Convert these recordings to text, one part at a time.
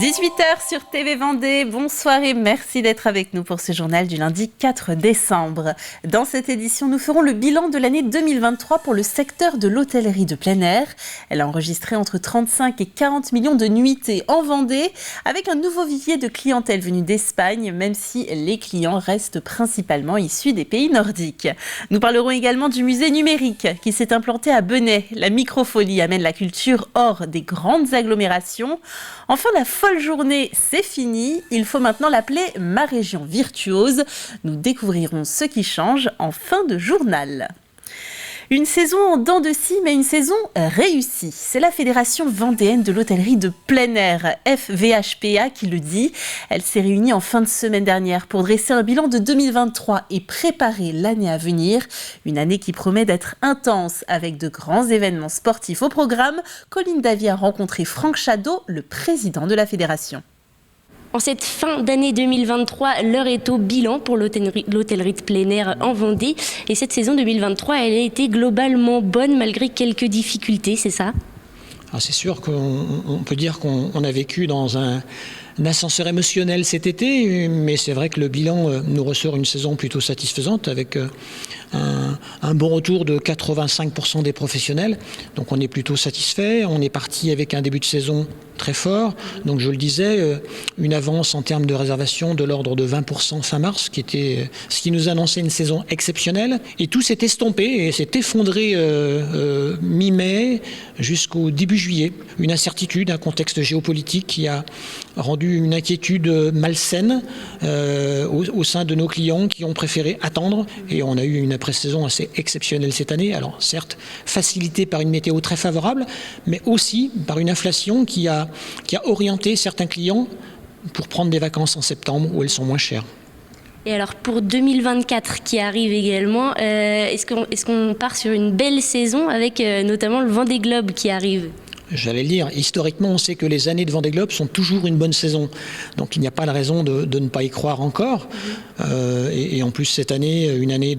18h sur TV Vendée, bonsoir et merci d'être avec nous pour ce journal du lundi 4 décembre. Dans cette édition, nous ferons le bilan de l'année 2023 pour le secteur de l'hôtellerie de plein air. Elle a enregistré entre 35 et 40 millions de nuitées en Vendée, avec un nouveau vivier de clientèle venu d'Espagne, même si les clients restent principalement issus des pays nordiques. Nous parlerons également du musée numérique qui s'est implanté à Benay. La microfolie amène la culture hors des grandes agglomérations. Enfin, la folle journée, c'est fini. Il faut maintenant l'appeler Ma Région Virtuose. Nous découvrirons ce qui change en fin de journal. Une saison en dents de scie, mais une saison réussie. C'est la Fédération vendéenne de l'hôtellerie de plein air, FVHPA, qui le dit. Elle s'est réunie en fin de semaine dernière pour dresser un bilan de 2023 et préparer l'année à venir. Une année qui promet d'être intense, avec de grands événements sportifs au programme. Colline Davy a rencontré Franck Chadot, le président de la fédération. En cette fin d'année 2023, l'heure est au bilan pour l'hôtellerie de plein air en Vendée. Et cette saison 2023, elle a été globalement bonne malgré quelques difficultés, c'est ça ? Alors c'est sûr qu'on peut dire qu'on a vécu dans un ascenseur émotionnel cet été, mais c'est vrai que le bilan nous ressort une saison plutôt satisfaisante avec un bon retour de 85% des professionnels. Donc on est plutôt satisfait. On est parti avec un début de saison très fort. Donc je le disais, une avance en termes de réservation de l'ordre de 20% fin mars, ce qui nous annonçait une saison exceptionnelle. Et tout s'est estompé et s'est effondré mi-mai jusqu'au début juillet. Une incertitude, un contexte géopolitique qui a rendu une inquiétude malsaine au sein de nos clients qui ont préféré attendre. Et on a eu une après-saison assez exceptionnelle cette année. Alors certes, facilitée par une météo très favorable, mais aussi par une inflation qui a orienté certains clients pour prendre des vacances en septembre où elles sont moins chères. Et alors pour 2024 qui arrive également, est-ce qu'on part sur une belle saison avec notamment le Vendée Globe qui arrive ? J'allais le dire, historiquement, on sait que les années de Vendée Globe sont toujours une bonne saison. Donc il n'y a pas de raison de ne pas y croire encore. Et en plus, cette année, une année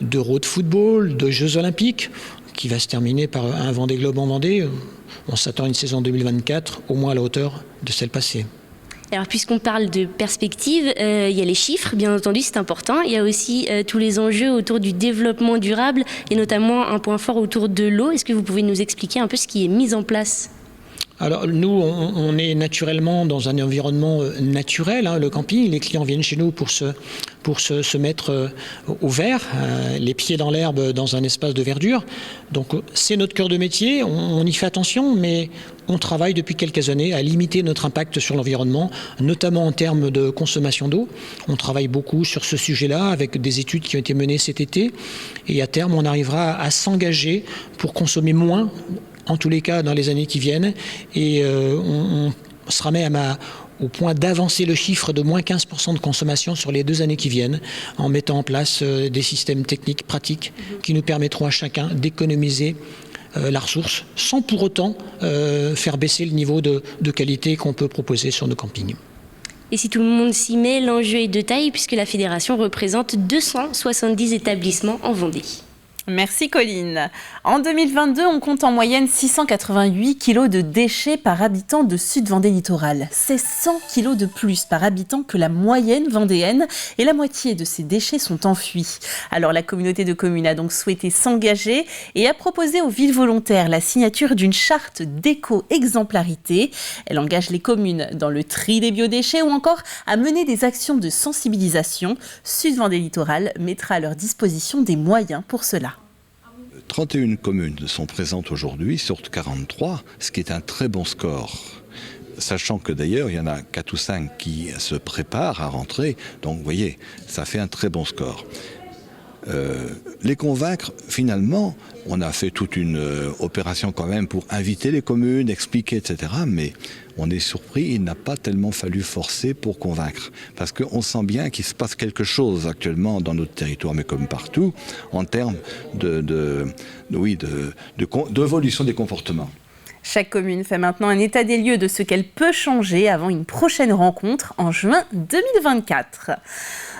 d'Euro de football, de Jeux Olympiques, qui va se terminer par un Vendée Globe en Vendée. On s'attend à une saison 2024 au moins à la hauteur de celle passée. Alors puisqu'on parle de perspective, il y a les chiffres, bien entendu, c'est important. Il y a aussi tous les enjeux autour du développement durable et notamment un point fort autour de l'eau. Est-ce que vous pouvez nous expliquer un peu ce qui est mis en place ? Alors nous, on est naturellement dans un environnement naturel, le camping. Les clients viennent chez nous pour se mettre au vert, les pieds dans l'herbe dans un espace de verdure. Donc c'est notre cœur de métier, on y fait attention, mais on travaille depuis quelques années à limiter notre impact sur l'environnement, notamment en termes de consommation d'eau. On travaille beaucoup sur ce sujet-là avec des études qui ont été menées cet été. Et à terme, on arrivera à s'engager pour consommer moins, en tous les cas dans les années qui viennent, et on sera même au point d'avancer le chiffre de moins 15% de consommation sur les 2 années qui viennent, en mettant en place des systèmes techniques pratiques qui nous permettront à chacun d'économiser la ressource, sans pour autant faire baisser le niveau de qualité qu'on peut proposer sur nos campings. Et si tout le monde s'y met, l'enjeu est de taille puisque la fédération représente 270 établissements en Vendée. Merci Colline. En 2022, on compte en moyenne 688 kilos de déchets par habitant de Sud-Vendée Littoral. C'est 100 kilos de plus par habitant que la moyenne vendéenne et la moitié de ces déchets sont enfouis. Alors la communauté de communes a donc souhaité s'engager et a proposé aux villes volontaires la signature d'une charte d'éco-exemplarité. Elle engage les communes dans le tri des biodéchets ou encore à mener des actions de sensibilisation. Sud-Vendée Littoral mettra à leur disposition des moyens pour cela. 31 communes sont présentes aujourd'hui sur 43, ce qui est un très bon score. Sachant que d'ailleurs, il y en a 4 ou 5 qui se préparent à rentrer. Donc, vous voyez, ça fait un très bon score. Les convaincre, finalement, on a fait toute une opération quand même pour inviter les communes, expliquer, etc. Mais on est surpris, il n'a pas tellement fallu forcer pour convaincre. Parce qu'on sent bien qu'il se passe quelque chose actuellement dans notre territoire, mais comme partout, en termes d'évolution des comportements. Chaque commune fait maintenant un état des lieux de ce qu'elle peut changer avant une prochaine rencontre en juin 2024.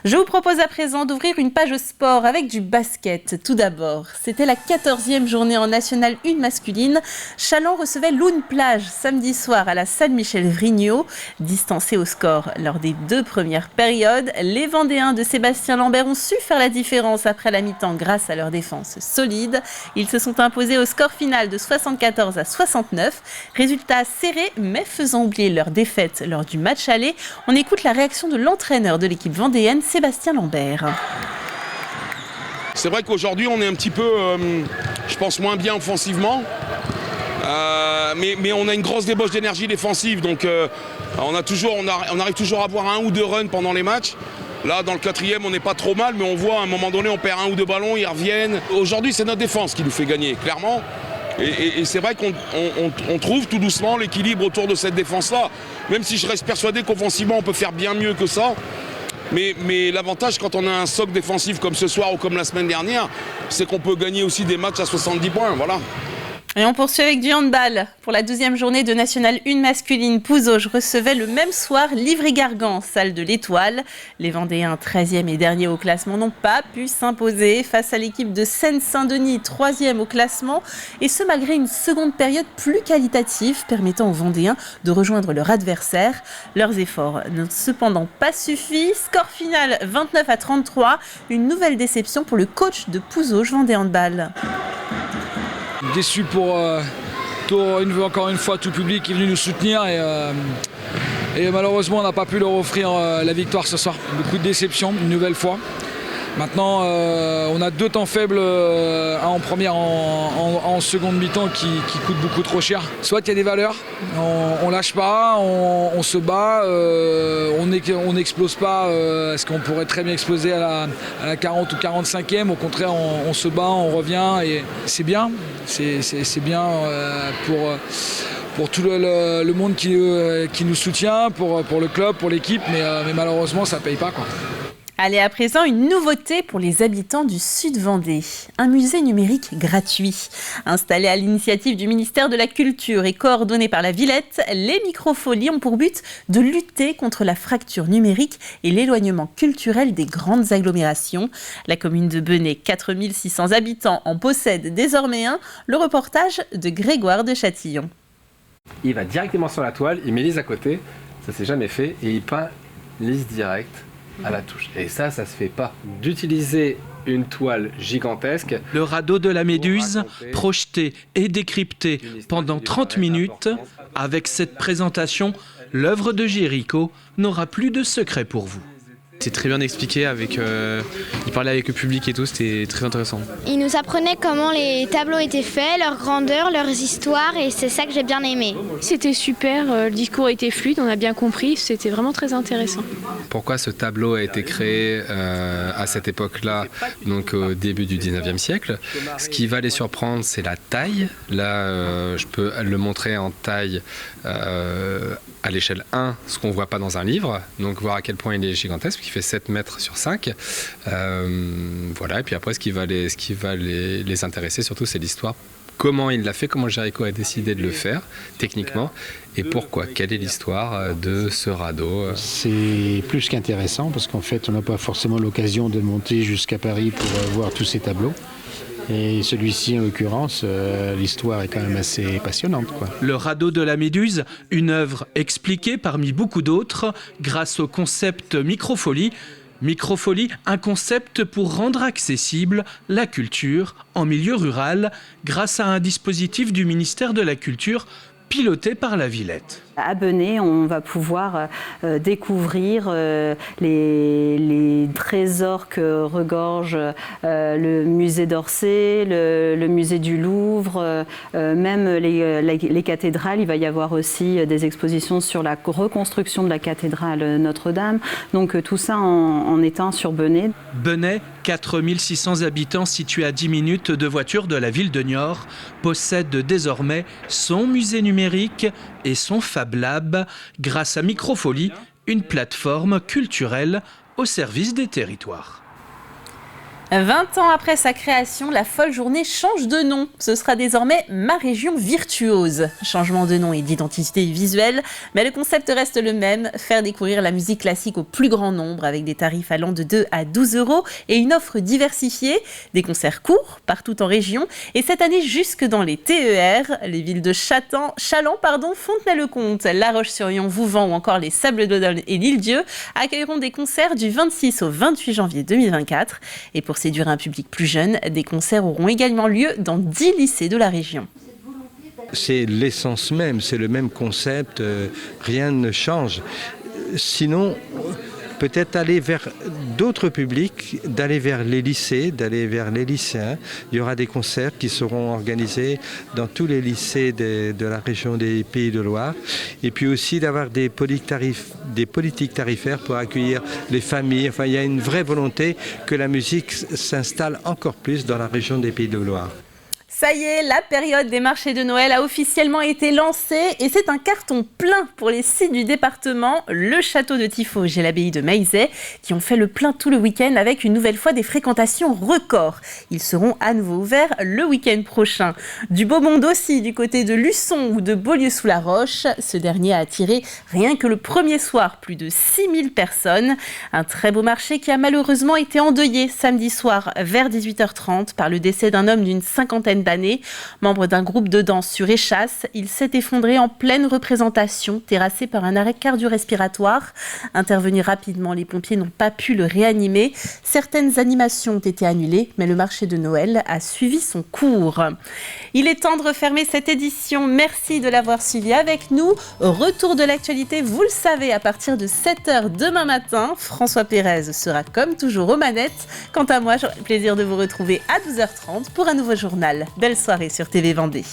Je vous propose à présent d'ouvrir une page sport avec du basket. Tout d'abord, c'était la 14e journée en National 1 masculine. Châlons recevait l'Oun Plage samedi soir à la salle Michel-Vrignot. Distancés au score lors des 2 premières périodes, les Vendéens de Sébastien Lambert ont su faire la différence après la mi-temps grâce à leur défense solide. Ils se sont imposés au score final de 74 à 69. Résultat serré, mais faisant oublier leur défaite lors du match aller. On écoute la réaction de l'entraîneur de l'équipe vendéenne, Sébastien Lambert. C'est vrai qu'aujourd'hui on est un petit peu, je pense, moins bien offensivement, mais on a une grosse débauche d'énergie défensive, donc on arrive toujours à avoir 1 ou 2 runs pendant les matchs. Là, dans le 4e, on n'est pas trop mal, mais on voit à un moment donné, on perd 1 ou 2 ballons, ils reviennent. Aujourd'hui, c'est notre défense qui nous fait gagner, clairement. Et c'est vrai qu'on trouve tout doucement l'équilibre autour de cette défense-là, même si je reste persuadé qu'offensivement, on peut faire bien mieux que ça. Mais l'avantage quand on a un socle défensif comme ce soir ou comme la semaine dernière, c'est qu'on peut gagner aussi des matchs à 70 points. Voilà. Et on poursuit avec du handball. Pour la 12e journée de National 1 masculine, Pouzauges recevait le même soir Livry-Gargan, salle de l'Étoile. Les Vendéens, 13e et dernier au classement, n'ont pas pu s'imposer face à l'équipe de Seine-Saint-Denis, 3e au classement. Et ce, malgré une seconde période plus qualitative, permettant aux Vendéens de rejoindre leur adversaire. Leurs efforts n'ont cependant pas suffi. Score final 29 à 33. Une nouvelle déception pour le coach de Pouzauges Vendée Handball. Déçu pour encore une fois tout le public qui est venu nous soutenir et malheureusement on n'a pas pu leur offrir la victoire ce soir. Beaucoup de déception une nouvelle fois. Maintenant on a 2 temps faibles, un en première, en seconde mi-temps qui coûtent beaucoup trop cher. Soit il y a des valeurs, on lâche pas, on se bat, on n'explose pas, ce qu'on pourrait très bien exploser à la 40 ou 45e. Au contraire on se bat, on revient et c'est bien. C'est bien pour tout le monde qui nous soutient, pour le club, pour l'équipe, mais malheureusement ça ne paye pas, quoi. Allez, à présent, une nouveauté pour les habitants du Sud-Vendée. Un musée numérique gratuit. Installé à l'initiative du ministère de la Culture et coordonné par la Villette, les Microfolies ont pour but de lutter contre la fracture numérique et l'éloignement culturel des grandes agglomérations. La commune de Benay, 4600 habitants, en possède désormais un. Le reportage de Grégoire de Châtillon. Il va directement sur la toile, il met lise à côté, ça s'est jamais fait, et il peint lise direct à la touche. Et ça se fait pas. D'utiliser une toile gigantesque. Le radeau de la Méduse, projeté et décrypté pendant 30 minutes. Avec cette présentation, l'œuvre de Géricault n'aura plus de secret pour vous. C'est très bien expliqué, il parlait avec le public et tout, c'était très intéressant. Il nous apprenait comment les tableaux étaient faits, leur grandeur, leurs histoires, et c'est ça que j'ai bien aimé. C'était super, le discours était fluide, on a bien compris, c'était vraiment très intéressant. Pourquoi ce tableau a été créé à cette époque-là, donc au début du 19e siècle? Ce qui va les surprendre, c'est la taille. Là, je peux le montrer en taille à l'échelle 1, ce qu'on ne voit pas dans un livre, donc voir à quel point il est gigantesque, qui fait 7 mètres sur 5. Voilà, et puis après, ce qui va les intéresser surtout, c'est l'histoire. Comment il l'a fait, comment Géricault a décidé de le faire, techniquement, et pourquoi. Quelle est l'histoire de ce radeau? C'est plus qu'intéressant, parce qu'en fait, on n'a pas forcément l'occasion de monter jusqu'à Paris pour voir tous ces tableaux. Et celui-ci, en l'occurrence, l'histoire est quand même assez passionnante, quoi. Le radeau de la Méduse, une œuvre expliquée parmi beaucoup d'autres grâce au concept Microfolie. Microfolie, un concept pour rendre accessible la culture en milieu rural grâce à un dispositif du ministère de la Culture piloté par la Villette. À Benay, on va pouvoir découvrir les trésors que regorge le musée d'Orsay, le musée du Louvre, même les cathédrales. Il va y avoir aussi des expositions sur la reconstruction de la cathédrale Notre-Dame. Donc tout ça en étant sur Benay. Benay, 4600 habitants situés à 10 minutes de voiture de la ville de Niort, possède désormais son musée numérique et son Fab Lab, grâce à Microfolie, une plateforme culturelle au service des territoires. 20 ans après sa création, la Folle Journée change de nom. Ce sera désormais Ma Région Virtuose. Changement de nom et d'identité visuelle, mais le concept reste le même, faire découvrir la musique classique au plus grand nombre avec des tarifs allant de 2 à 12 € et une offre diversifiée, des concerts courts partout en région et cette année jusque dans les TER, les villes de Chaland, Fontenay-le-Comte, La Roche-sur-Yon, Vouvant ou encore les Sables-d'Olonne et l'Île-Dieu accueilleront des concerts du 26 au 28 janvier 2024 et pour séduire un public plus jeune, des concerts auront également lieu dans 10 lycées de la région. C'est l'essence même, c'est le même concept, rien ne change. Sinon, peut-être aller vers d'autres publics, d'aller vers les lycées, d'aller vers les lycéens. Il y aura des concerts qui seront organisés dans tous les lycées de la région des Pays de Loire. Et puis aussi d'avoir des politiques tarifaires pour accueillir les familles. Enfin, il y a une vraie volonté que la musique s'installe encore plus dans la région des Pays de Loire. Ça y est, la période des marchés de Noël a officiellement été lancée et c'est un carton plein pour les sites du département, le château de Tiffauges et l'abbaye de Maizet qui ont fait le plein tout le week-end avec une nouvelle fois des fréquentations records. Ils seront à nouveau ouverts le week-end prochain. Du beau monde aussi du côté de Luçon ou de Beaulieu-sous-la-Roche. Ce dernier a attiré rien que le premier soir plus de 6000 personnes. Un très beau marché qui a malheureusement été endeuillé samedi soir vers 18h30 par le décès d'un homme d'une cinquantaine d'années. Membre d'un groupe de danse sur échasse, il s'est effondré en pleine représentation, terrassé par un arrêt cardio-respiratoire. Intervenus rapidement, les pompiers n'ont pas pu le réanimer. Certaines animations ont été annulées, mais le marché de Noël a suivi son cours. Il est temps de refermer cette édition. Merci de l'avoir suivi avec nous. Retour de l'actualité, vous le savez, à partir de 7h demain matin. François Pérez sera comme toujours aux manettes. Quant à moi, j'aurai le plaisir de vous retrouver à 12h30 pour un nouveau journal. Belle soirée sur TV Vendée.